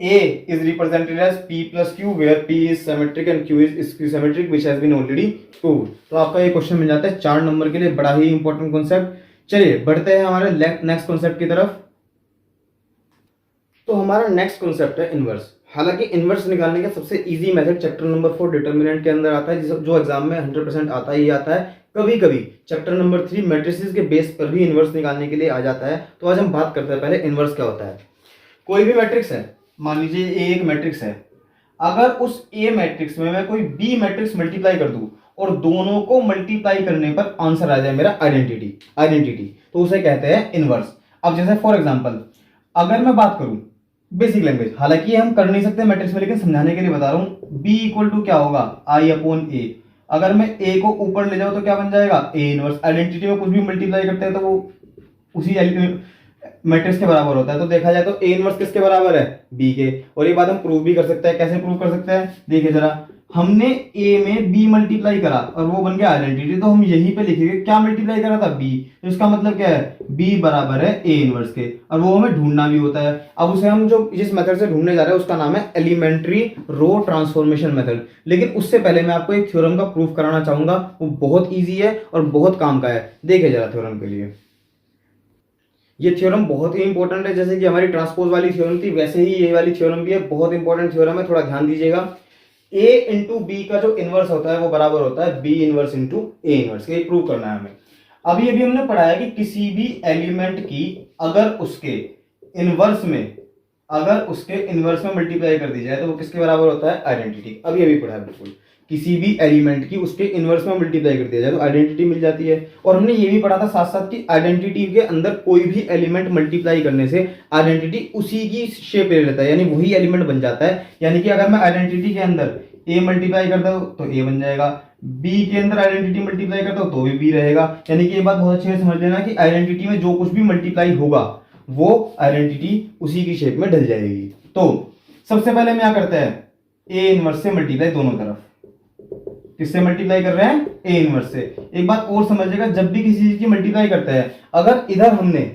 A is represented as P plus Q where P is symmetric and Q is symmetric which has been already proved। तो आपका ये क्वेश्चन मिल जाता है 4 नंबर के लिए, बड़ा ही इंपॉर्टेंट कॉन्सेप्ट। चलिए बढ़ते हैं हमारे नेक्स्ट कॉन्सेप्ट की तरफ। तो हमारा नेक्स्ट कॉन्सेप्ट है इनवर्स। हालांकि इनवर्स निकालने का सबसे easy method chapter number 4 determinant के अंदर आता है, जो एग्जाम में 100% आता ही आता है। कभी कभी चैप्टर नंबर 3 मैट्रिसेस के बेस पर भी इनवर्स निकालने के लिए आ जाता है। तो आज हम बात करते हैं पहले इनवर्स क्या होता है। कोई भी मैट्रिक्स है, मान लीजिए ए एक मैट्रिक्स है, अगर उस ए मैट्रिक्स में मैं कोई बी मैट्रिक्स मल्टीप्लाई कर दूं और दोनों को मल्टीप्लाई करने पर आंसर आ जाए मेरा आइडेंटिटी, तो उसे कहते हैं इनवर्स। अब जैसे फॉर एग्जांपल अगर मैं बात करूं बेसिक लैंग्वेज, हालांकि हम कर नहीं सकते मैट्रिक्स में, लेकिन समझाने के लिए बता रहा हूं, b इक्वल टू क्या होगा, I/A। अगर मैं a को ऊपर ले जाऊं तो क्या बन जाएगा, a इनवर्स। आइडेंटिटी में कुछ भी मल्टीप्लाई करते हैं तो वो उसी मैट्रिक्स के बराबर होता है। तो देखा जाए तो a इनवर्स किसके बराबर है, b के। और ये बात हम प्रूव भी कर सकते हैं। कैसे प्रूव कर सकते हैं, देखिए जरा, हमने a में b मल्टीप्लाई करा और वो बन गया आइडेंटिटी, तो हम यहीं पे लिखेंगे क्या मल्टीप्लाई करा था, b। तो इसका मतलब क्या है, b बराबर है a इनवर्स के, और वो हमें ढूंढना भी होता है। अब उसे हम जो जिस मेथड से ढूंढने जा रहे हैं उसका नाम है एलिमेंट्री रो ट्रांसफॉर्मेशन मेथड। लेकिन उससे पहले मैं आपको एक थ्योरम का प्रूफ कराना चाहूंगा, वो बहुत ईजी है और बहुत काम का है। देखिए जरा थ्योरम के लिए, ये थ्योरम बहुत ही इंपॉर्टेंट है। जैसे कि हमारी ट्रांसपोज वाली थ्योरम थी, वैसे ही ये वाली थ्योरम भी है, बहुत इंपॉर्टेंट थ्योरम है, थोड़ा ध्यान दीजिएगा। a इंटू बी का जो इनवर्स होता है वो बराबर होता है b inverse into A inverse. ये प्रूव करना है हमें। अभी हमने पढ़ा है कि किसी भी एलिमेंट की अगर उसके इनवर्स में मल्टीप्लाई कर दी जाए तो वो किसके बराबर होता है, आइडेंटिटी। अभी पढ़ा है बिल्कुल, किसी भी एलिमेंट की उसके इनवर्स में मल्टीप्लाई कर दिया जाए तो आइडेंटिटी मिल जाती है। और हमने ये भी पढ़ा था साथ साथ कि आइडेंटिटी के अंदर कोई भी एलिमेंट मल्टीप्लाई करने से आइडेंटिटी उसी की शेप ले लेता है, यानी वही एलिमेंट बन जाता है। यानी कि अगर मैं आइडेंटिटी के अंदर a मल्टीप्लाई करता हूं तो a बन जाएगा, b के अंदर आइडेंटिटी मल्टीप्लाई करता हूं तो भी b रहेगा। यानी कि ये बात बहुत अच्छे से समझ लेना कि आइडेंटिटी में जो कुछ भी मल्टीप्लाई होगा वो आइडेंटिटी उसी की शेप में ढल जाएगी। तो सबसे पहले हम क्या करते हैं, a इनवर्स से मल्टीप्लाई दोनों तरफ। किससे मल्टीप्लाई कर रहे हैं, a इनवर्स से। एक बात और समझिएगा, जब भी किसी चीज की मल्टीप्लाई करते हैं, अगर इधर हमने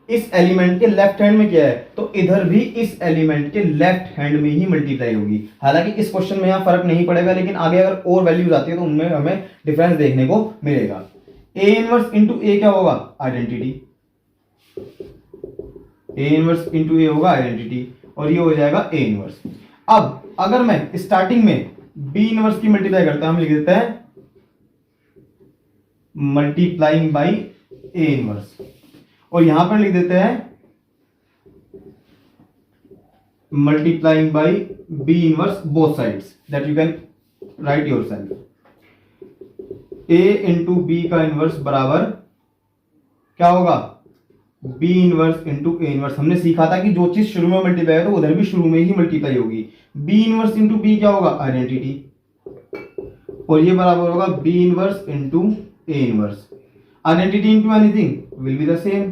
इस एलिमेंट के लेफ्ट हैंड में किया है तो इधर भी इस एलिमेंट के लेफ्ट हैंड में ही मल्टीप्लाई होगी। हालांकि इस क्वेश्चन में यहां फर्क नहीं पड़ेगा, लेकिन आगे अगर और वैल्यूज आती है तो उनमें हमें डिफरेंस देखने को मिलेगा। a इनवर्स इंटू ए क्या होगा, आइडेंटिटी। a इनवर्स इंटू ए होगा आइडेंटिटी, और ये हो जाएगा a इनवर्स। अब अगर मैं स्टार्टिंग में b इनवर्स की मल्टीप्लाई करता हूं, हम लिख देते हैं मल्टीप्लाइंग बाई a इनवर्स, और यहां पर लिख देते हैं multiplying by b inverse both sides, that you can write yourself. a into B का इनवर्स बराबर क्या होगा, b inverse into A inverse. हमने सीखा था कि जो चीज शुरू में मल्टीप्लाई है तो उधर भी शुरू में ही मल्टीप्लाई होगी। b इनवर्स इंटू बी क्या होगा, आइडेंटिटी, और ये बराबर होगा b inverse into A inverse, identity into anything will be the same.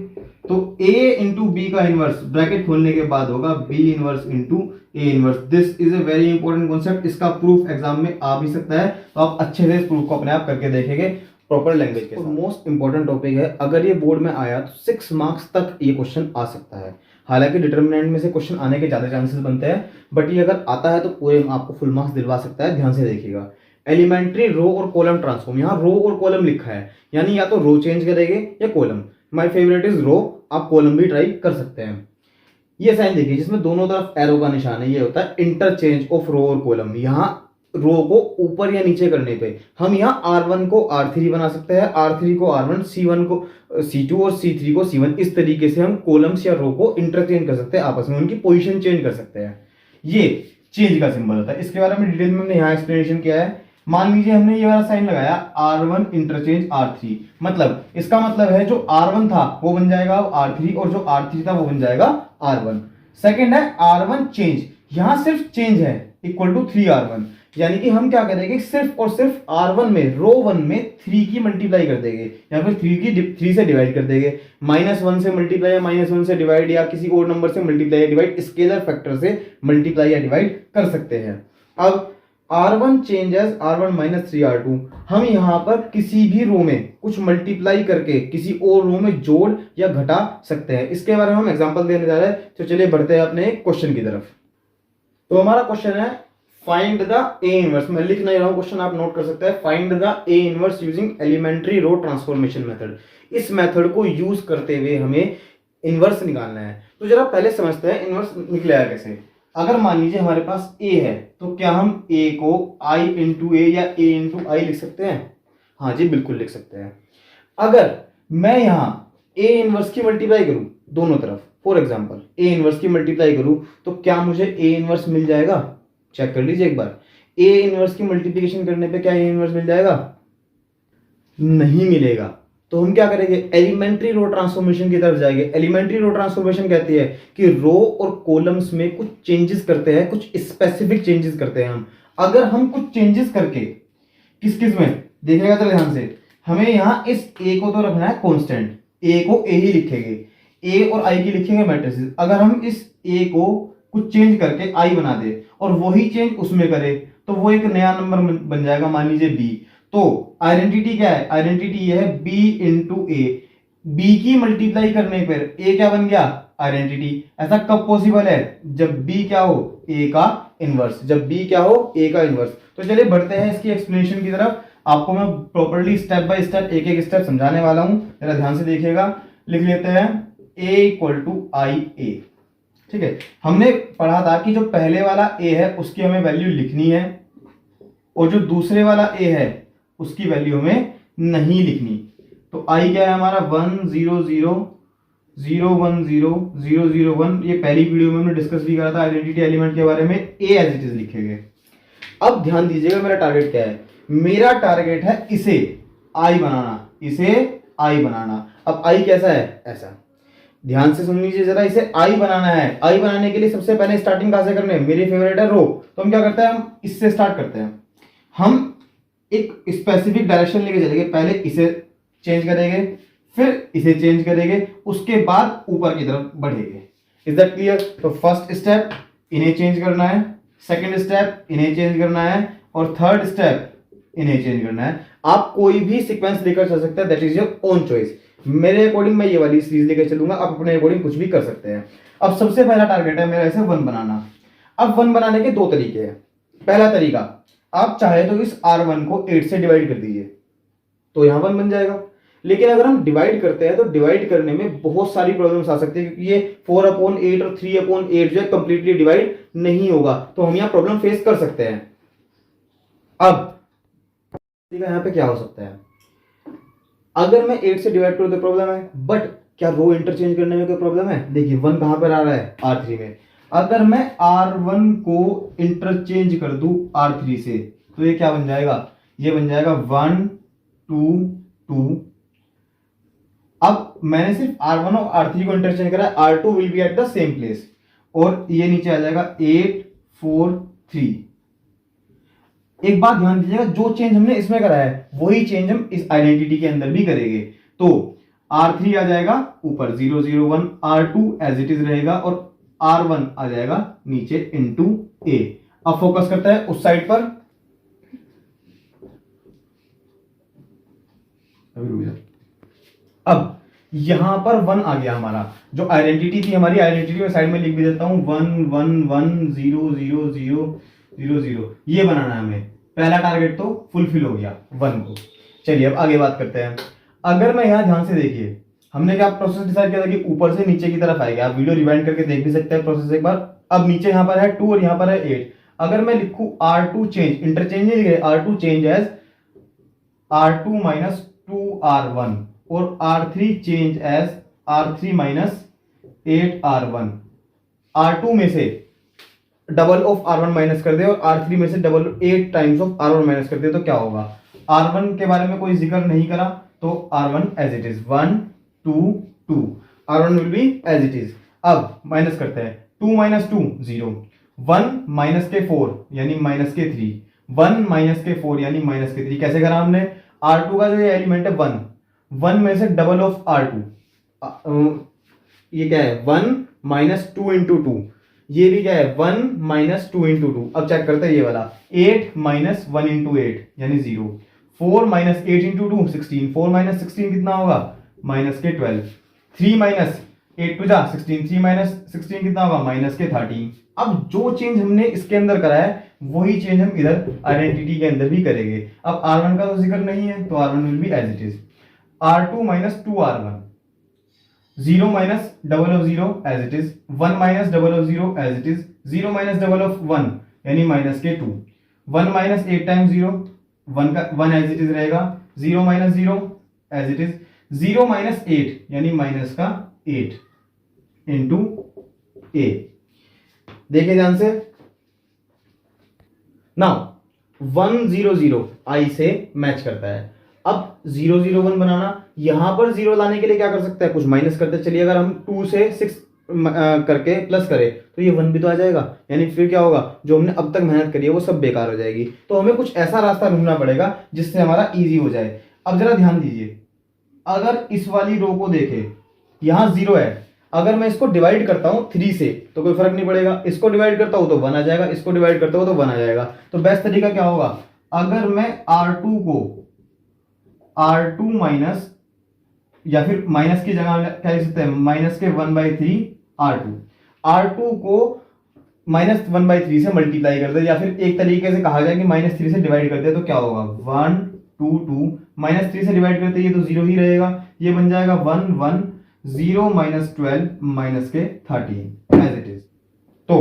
तो a इंटू बी का इनवर्स ब्रैकेट खोलने के बाद होगा b inverse into A inverse. This is a very important concept, इसका प्रूफ एग्जाम में आ भी सकता है, तो आप अच्छे से इस प्रूफ को अपने आप करके देखेंगे प्रॉपर लैंग्वेज के साथ। मोस्ट इंपॉर्टेंट टॉपिक है, अगर ये बोर्ड में आया तो 6 मार्क्स तक ये क्वेश्चन आ सकता है। हालांकि डिटर्मिनेंट में से क्वेश्चन आने के ज्यादा चांसेस बनते हैं, बट ये अगर आता है तो पूरे आपको फुल मार्क्स दिलवा सकता है। ध्यान से देखिएगा, एलिमेंट्री रो और कॉलम ट्रांसफॉर्म, यहाँ रो और कॉलम लिखा है, यानी या तो रो चेंज करेंगे या कॉलम। माय फेवरेट इज रो, आप कॉलम भी ट्राई कर सकते हैं। ये साइन देखिए जिसमें दोनों तरफ एरो का निशान है, ये होता है इंटरचेंज ऑफ रो और कॉलम। यहाँ रो को ऊपर या नीचे करने पे हम यहाँ R1 को R3 बना सकते हैं, R3 को R1, C1 को C2 और C3 को C1। इस तरीके से हम कॉलम्स या रो को इंटरचेंज कर सकते हैं, आपस में उनकी पोजीशन चेंज कर सकते हैं। ये चेंज का सिंबल होता है, इसके बारे में डिटेल में हमने यहाँ एक्सप्लेनेशन किया है। मान लीजिए हमने ये वाला साइन लगाया R1 इंटरचेंज R3, मतलब इसका मतलब है जो R1 था वो बन जाएगा R3 और जो R3 था वो बन जाएगा R1। सेकंड है R1 चेंज, यहां सिर्फ चेंज है इक्वल टू 3R1, यानी कि हम क्या करेंगे सिर्फ और सिर्फ R1 में रो 1 में 3 की मल्टीप्लाई कर देंगे या फिर 3 से डिवाइड कर देंगे। -1 से मल्टीप्लाई या -1 से डिवाइड या किसी और नंबर से मल्टीप्लाई या डिवाइड, स्केलर फैक्टर से मल्टीप्लाई या डिवाइड कर सकते हैं। अब R1 changes R1 minus 3R2, हम यहाँ पर किसी भी रो में कुछ मल्टीप्लाई करके किसी और रो में जोड़ या घटा सकते हैं। इसके बारे में हम एग्जांपल देने जा रहे हैं, तो चलिए बढ़ते हैं अपने क्वेश्चन की तरफ। तो हमारा क्वेश्चन है फाइंड द ए इनवर्स, मैं लिख नहीं रहा हूं क्वेश्चन, आप नोट कर सकते हैं। Find the A inverse using elementary row transformation method. इस मेथड को यूज करते हुए हमें इनवर्स निकालना है। तो जरा पहले समझते हैं इनवर्स निकलेगा कैसे। अगर मान लीजिए हमारे पास a है, तो क्या हम a को i इंटू ए या a इंटू आई लिख सकते हैं? हाँ जी, बिल्कुल लिख सकते हैं। अगर मैं यहाँ a इनवर्स की मल्टीप्लाई करूं दोनों तरफ, फॉर एग्जांपल a इनवर्स की मल्टीप्लाई करूं, तो क्या मुझे a इनवर्स मिल जाएगा? चेक कर लीजिए एक बार, a इनवर्स की मल्टीप्लिकेशन करने पे क्या a इनवर्स मिल जाएगा? नहीं मिलेगा। तो हम क्या करेंगे, एलिमेंट्री रो ट्रांसफॉर्मेशन की तरफ जाएंगे। एलिमेंट्री रो ट्रांसफॉर्मेशन कहती है कि रो और कॉलम्स में कुछ चेंजेस करते हैं, कुछ स्पेसिफिक चेंजेस करते हैं हम। अगर हम कुछ चेंजेस करके किस में देखिएगा तो ध्यान से, हमें यहाँ इस a को तो रखना है कांस्टेंट, a को a ही लिखेंगे, a और i की लिखेंगे मैट्रिसेस। अगर हम इस a को कुछ चेंज करके i बना दे और वही चेंज उसमें करे, तो वो एक नया नंबर बन जाएगा, मान लीजिए b। तो आइडेंटिटी क्या है? आइडेंटिटी ये है b इंटू ए। बी की मल्टीप्लाई करने पर a क्या बन गया? आइडेंटिटी। ऐसा कब पॉसिबल है? जब b क्या हो? a का इनवर्स। जब b क्या हो? a का इनवर्स। तो चलिए बढ़ते हैं इसकी एक्सप्लेनेशन की तरफ। आपको मैं प्रॉपर्ली स्टेप बाय स्टेप एक एक स्टेप समझाने वाला हूं, जरा ध्यान से देखिएगा। लिख लेते हैं a इक्वल टू आई ए। ठीक है, हमने पढ़ा था कि जो पहले वाला a है उसकी हमें वैल्यू लिखनी है और जो दूसरे वाला a है उसकी वैल्यू हमें नहीं लिखनी। तो i क्या है हमारा? 1 0 0 0 1 0 0 0 1। ये पहली वीडियो में हमने डिस्कस भी करा था आइडेंटिटी एलिमेंट के बारे में। a एज इट इज लिखेंगे। अब ध्यान दीजिएगा मेरा टारगेट क्या है। मेरा टारगेट है इसे i बनाना, इसे i बनाना। अब i कैसा है? ऐसा। ध्यान से सुन लीजिए जरा, इसे i बनाना है। i बनाने के लिए सबसे पहले स्टार्टिंग कहां से करने है? मेरी फेवरेट है रो, तो हम क्या करते हैं, हम इससे स्टार्ट करते हैं। हम एक स्पेसिफिक डायरेक्शन लेके चलेंगे, पहले इसे चेंज करेंगे, फिर इसे चेंज करेंगे, उसके बाद ऊपर की तरफ बढ़ेंगे। Is that clear? तो फर्स्ट स्टेप इन्हें चेंज करना है, सेकंड स्टेप इन्हें चेंज करना है और थर्ड स्टेप इन्हें चेंज करना है। आप कोई भी सीक्वेंस लेकर चल सकते हैं, that is your own choice. मेरे अकॉर्डिंग मैं ये वाली सीरीज लेकर चलूंगा, आप अपने अकॉर्डिंग कुछ भी कर सकते हैं। अब सबसे पहला टारगेट है मेरा इसे 1 बनाना। अब 1 बनाने के 2 तरीके हैं। पहला तरीका, आप चाहे तो इस R1 को 8 से डिवाइड कर दीजिए, तो यहां 1 बन जाएगा। लेकिन अगर हम डिवाइड करते हैं तो डिवाइड करने में बहुत सारी प्रॉब्लम्स आ सकती है, क्योंकि ये 4/8 और 3/8 जो है कंप्लीटली डिवाइड नहीं होगा, तो हम यहाँ प्रॉब्लम फेस कर सकते हैं। अब यहाँ पे क्या हो सकता है, अगर मैं 8 से डिवाइड करूं तो प्रॉब्लम है, बट क्या रो इंटरचेंज करने में कोई प्रॉब्लम है? देखिए 1 कहां पर आ रहा है? R3 में। अगर मैं R1 को इंटरचेंज कर दूं R3 से, तो ये क्या बन जाएगा? ये बन जाएगा 1 2 2। अब मैंने सिर्फ R1 और R3 को इंटरचेंज करा, R2 will be at the same place, और ये नीचे आ जाएगा 8 4 3। एक बात ध्यान दीजिएगा, जो चेंज हमने इसमें करा है वही चेंज हम इस आइडेंटिटी के अंदर भी करेंगे। तो R3 आ जाएगा ऊपर 001, R2 एज इट इज रहेगा और R1 आ जाएगा नीचे इनटू A। अब फोकस करता है उस साइड पर, अब यहां पर 1 आ गया हमारा, जो आइडेंटिटी थी हमारी, आइडेंटिटी में साइड में लिख भी देता हूं 1 1 1 0 0 0 0 0, ये बनाना है हमें। पहला टारगेट तो फुलफिल हो गया 1 को। चलिए अब आगे बात करते हैं। अगर मैं यहां ध्यान से देखिए, हमने क्या प्रोसेस डिसाइड किया था कि ऊपर से नीचे की तरफ आएगा। आप वीडियो रिवाइंड करके देख भी सकते हैं प्रोसेस एक बार। अब नीचे यहां पर है 2 और यहां पर है 8। अगर मैं लिखूं R2 चेंज, इंटरचेंज नहीं लिख रहे, R2 change as R2 minus 2R1 और R3 change as R3 minus 8R1। R2 में से डबल ऑफ R1 माइनस कर दे और R3 में से double 8 times of R1 minus कर दे तो क्या होगा। R1 के बारे में कोई जिक्र नहीं करा तो R1 as it is 1 2 2, R1 will be as it is. अब माइनस करते हैं, 2 माइनस 2 0, 1 माइनस के 4 यानी माइनस के 3, 1 माइनस के 4 यानी माइनस के 3। कैसे करा हमने, R2 का जो एलिमेंट है 1, 1 में से डबल ऑफ R2, ये क्या है 1 माइनस 2 इंटू 2, ये भी क्या है 1 माइनस 2 इंटू 2। अब चेक करते हैं ये वाला 8 माइनस 1 इंटू 8 यानी 0, 4 माइनस 8 इंटू 2 16, 4 माइनस 16 कितना होगा माइनस के 12, 3 माइनस 8 टू जा 16, 3 माइनस 16 कितना होगा माइनस के 13। अब जो चेंज हमने इसके अंदर करा है वही चेंज हम इधर आइडेंटिटी के अंदर भी करेंगे। अब R1 का तो जिक्र नहीं है तो R1 will be as it is, R2 minus 2R1, 0 minus double of 0 as it is, 1 minus double of 0 as it is, 0 minus double of 1 यानी माइनस के 2, 1 माइनस 8 टाइम्स 0, 1 का 1 एज इट इज रहेगा, 0 minus 0 as it is, 0 minus 8 यानी minus का 8 into A। देखिए ध्यान से, now 1 0 0 I से मैच करता है। अब 0 0 1 बनाना, यहां पर 0 लाने के लिए क्या कर सकते हैं, कुछ माइनस करते हैं। चलिए अगर हम 2 से 6 करके प्लस करें तो ये 1 भी तो आ जाएगा, यानी फिर क्या होगा, जो हमने अब तक मेहनत करी है वो सब बेकार हो जाएगी। तो हमें कुछ ऐसा रास्ता ढूंढना पड़ेगा जिससे हमारा इजी हो जाए। अब जरा ध्यान दीजिए, अगर इस वाली रो को देखें, यहां 0 है, अगर मैं इसको डिवाइड करता हूं 3 से तो कोई फर्क नहीं पड़ेगा, इसको डिवाइड करता हूं तो 1 आ जाएगा, इसको डिवाइड करता हूं तो 1 आ जाएगा। तो बेस्ट तरीका क्या होगा, अगर मैं R2 को R2 माइनस, या फिर माइनस की जगह क्या लिख सकते हैं माइनस के 1/3 R2, R2 को माइनस 1/3 से मल्टीप्लाई कर दे, या फिर एक तरीके से कहा जाए कि -3 से डिवाइड करते हैं तो क्या होगा 1 2 2, -3 से डिवाइड करते ये तो 0 ही रहेगा, ये बन जाएगा 1 1 0 माइनस 12 माइनस के 13 एज इट इज। तो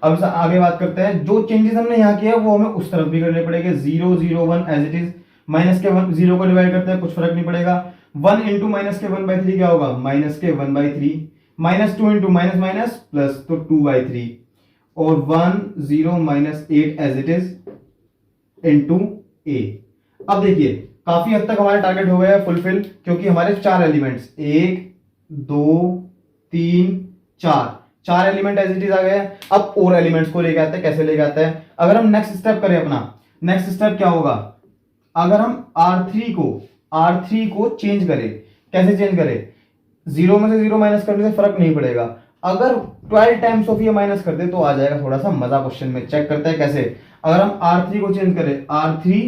अब आगे बात करते हैं, जो चेंजेस हमने यहाँ किया वो हमें उस तरफ भी करने पड़ेंगे। 0 0 1 एज इट इज, माइनस के 1 0 को डिवाइड करते हैं कुछ फर्क नहीं पड़ेगा, 1 इंटू माइनस के 1/3 क्या होगा माइनस के 1/3, minus 2 into minus minus plus तो 2/3, और 1 0 minus 8 as it is into A। अब देखिए काफी हद तक हमारे टारगेट हो गया फुलफिल, क्योंकि हमारे 4 elements 1 2 3 4 element as it is आ गए। अब और एलिमेंट्स को लेके आते हैं, कैसे लेके आते हैं। अगर हम नेक्स्ट स्टेप करें, अपना नेक्स्ट स्टेप क्या होगा, अगर हम R3 को चेंज करें, कैसे चेंज करें, 0 में से 0 माइनस करने से फर्क नहीं पड़ेगा, अगर 12 टाइम्स ऑफ ये माइनस कर दे तो आ जाएगा थोड़ा सा मजा क्वेश्चन में। चेक करते हैं कैसे। अगर हम R3 को चेंज करें, R3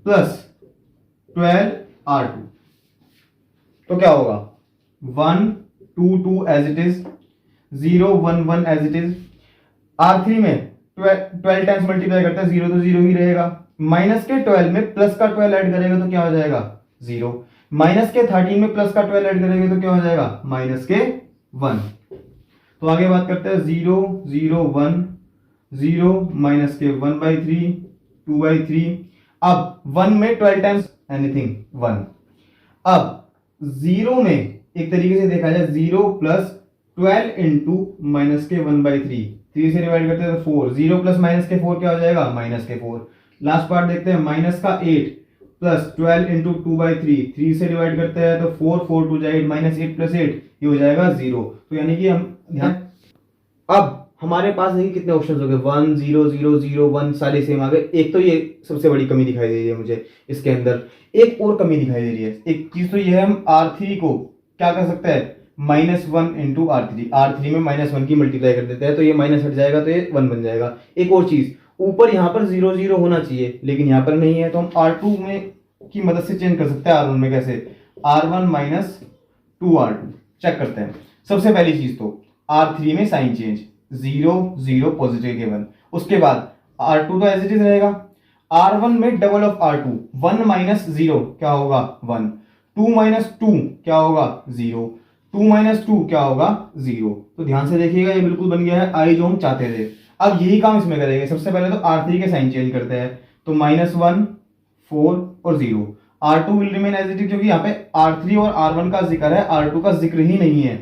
प्लस 12 R2 तो क्या होगा 1 2 2 as it is, 0 1 1 as it is. R3 में 12 टाइम्स मल्टीप्लाई करते हैं, 0 तो 0 ही रहेगा, माइनस के 12 में प्लस का 12 ऐड करेगा तो क्या हो जाएगा 0, माइनस के 13 में प्लस का 12 ऐड करेंगे तो क्या हो जाएगा माइनस के 1। तो आगे बात करते हैं 0 0 1 0 माइनस के 1/3 2/3। अब 1 में 12 टाइम्स एनीथिंग 1। अब 0 में एक तरीके से देखा जाए 0 प्लस 12 इंटू माइनस के 1/3, 3 से डिवाइड करते हैं तो 4, 0 प्लस माइनस के 4 क्या हो जाएगा माइनस के 4। लास्ट पार्ट देखते हैं, माइनस का 8 प्लस 12 इंटू 2/3, 3 से डिवाइड करते हैं तो 4 4 2 8, -8 + 8 ये हो जाएगा 0। तो यानी कि हम ध्यान, अब हमारे पास देखिए कितने ऑप्शन हो गए, 1 0 0 0 1 सारे सेम आ गए। एक तो ये सबसे बड़ी कमी दिखाई दे रही है मुझे इसके अंदर। एक और कमी दिखाई दे रही है, एक चीज तो ये है, हम R3 को क्या कर सकते हैं, -1 इंटू R3 में -1 की मल्टीप्लाई कर देते हैं तो ये माइनस हट जाएगा तो ये 1 बन जाएगा। एक और चीज, ऊपर यहाँ पर 0 0 होना चाहिए लेकिन यहाँ पर नहीं है, तो हम R2 में की मदद से चेंज कर सकते हैं R1 में। कैसे, R1 माइनस 2R2 चेक करते हैं। सबसे पहली चीज तो R3 में साइन चेंज, 0 0 पॉजिटिव के 1, उसके बाद R2 तो एज इट इज रहेगा। R1 में डबल ऑफ R2, 1 माइनस 0 क्या होगा 1, 2 माइनस 2 क्या होगा 0, 2 माइनस 2 क्या होगा 0। तो ध्यान से देखिएगा ये बिल्कुल बन गया है आई जो हम चाहते थे। अब यही काम इसमें करेंगे। सबसे पहले तो R3 के साइन चेंज करते हैं, तो -1 4 और 0। R2 will remain as it is, क्योंकि यहाँ पे R3 और R1 का जिक्र है, R2 का जिक्र ही नहीं है,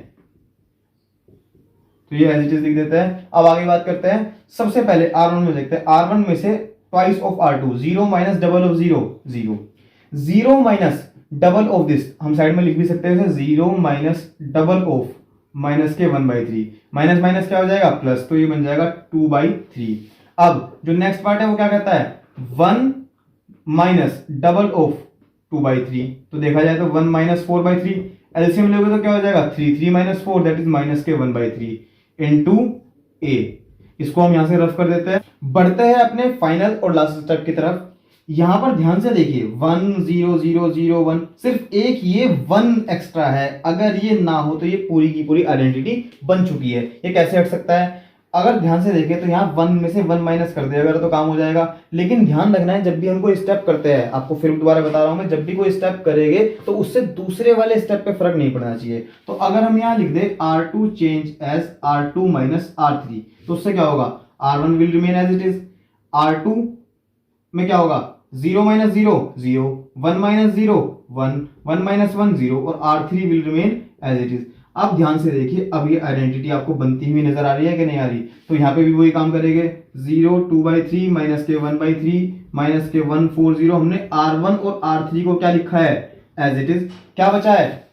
तो ये एज इट इज लिख देते हैं। अब आगे बात करते हैं। सबसे पहले R1 में देखते हैं, R1 में से twice of R2, 0 minus double of 0 0, 0 minus double of this, हम साइड में लिख भी सकते हैं 0 माइनस डबल ऑफ माइनस के 1/3, माइनस माइनस क्या हो जाएगा प्लस, तो ये बन जाएगा 2/3। अब जो नेक्स्ट पार्ट है वो क्या कहता है, 1 माइनस डबल ऑफ 2/3, तो देखा जाए तो 1 माइनस 4/3, एलसीएम लोगे तो क्या हो जाएगा 3, 3 माइनस 4 दैट इज माइनस के 1/3 इनटू a। इसको हम यहां से रफ कर देते हैं। बढ़ते हैं अपने फाइनल और लास्ट स्टेप की तरफ। यहां पर ध्यान से देखिए 1 0 0 0 1, सिर्फ एक ये 1 एक्स्ट्रा है। अगर ये ना हो तो ये पूरी की पूरी आइडेंटिटी बन चुकी है। ये कैसे हट सकता है, अगर ध्यान से देखें तो यहाँ 1 में से 1 माइनस कर दे अगर तो काम हो जाएगा। लेकिन ध्यान रखना है जब भी हम कोई स्टेप करते हैं, आपको फिर दोबारा बता रहा हूं मैं, जब भी कोई स्टेप करेंगे तो उससे दूसरे वाले स्टेप पे फर्क नहीं पड़ना चाहिए। तो अगर हम यहाँ लिख दे R2 change as R2 minus R3, तो उससे क्या होगा, R1 will remain as it is, R2 में क्या होगा 0 माइनस 0 0, 1 माइनस 0 1, 1 माइनस 1 0 और R3 will remain as it is. अब ध्यान से देखिए, अब ये आइडेंटिटी आपको बनती हुई नजर आ रही है कि नहीं आ रही, तो यहाँ पे भी वही काम करेंगे, 0 2/3 माइनस के 1/3 माइनस के 1 4 0। हमने R1 और R3 को क्या लिखा है एज इट इज, क्या बचा है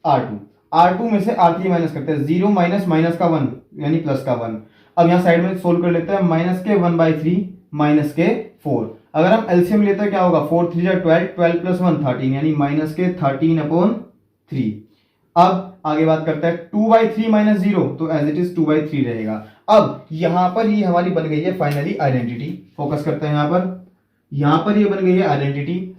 R2 में से R3 माइनस करते हैं, 0 माइनस माइनस का 1 यानी प्लस का 1। अब यहाँ साइड में सोल्व कर लेते हैं, माइनस के 1/3 माइनस के 4। अगर हम एलसीएम लेते हैं क्या होगा, 4 3 12, 12 प्लस 1 13 यानी माइनस के 13/3। अब आगे बात करते हैं 2/3 माइनस 0, तो एज इट इज 2/3 रहेगा। अब यहां पर ये हमारी बन गई है फाइनली आइडेंटिटी। फोकस करते हैं यहां पर ये बन गई है आइडेंटिटी।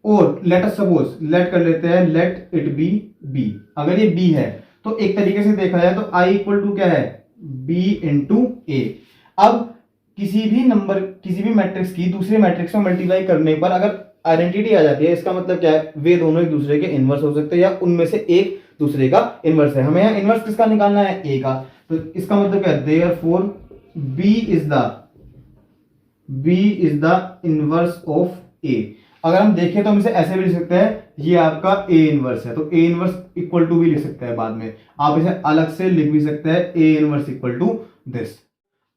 और लेट अस सपोज, लेट कर लेते हैं, लेट इट बी बी। अगर ये बी है तो एक तरीके से देखा जाए तो आई इक्वल टू क्या है, बी इंटू ए। अब किसी भी नंबर, किसी भी मैट्रिक्स की दूसरे मैट्रिक्स में मल्टीप्लाई करने पर अगर आइडेंटिटी आ जाती है, इसका मतलब क्या है, वे दोनों एक दूसरे के इनवर्स हो सकते हैं या उनमें से एक दूसरे का इनवर्स है। हमें यहाँ इनवर्स किसका निकालना है, ए का। तो इसका मतलब क्या है, therefore B is the inverse of A. अगर हम देखें तो हम इसे ऐसे भी लिख सकते हैं, ये आपका ए इनवर्स है, तो ए इनवर्स इक्वल टू भी लिख सकते हैं बाद में। आप इसे अलग से लिख भी सकते हैं, A inverse equal to this.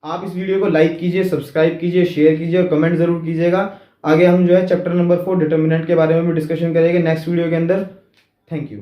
आप इस वीडियो को लाइक कीजिए, सब्सक्राइब कीजिए, शेयर कीजिए और कमेंट जरूर कीजिएगा। आगे हम जो है चैप्टर नंबर 4 डिटर्मिनेंट के बारे में भी डिस्कशन करेंगे नेक्स्ट वीडियो के अंदर। Thank you.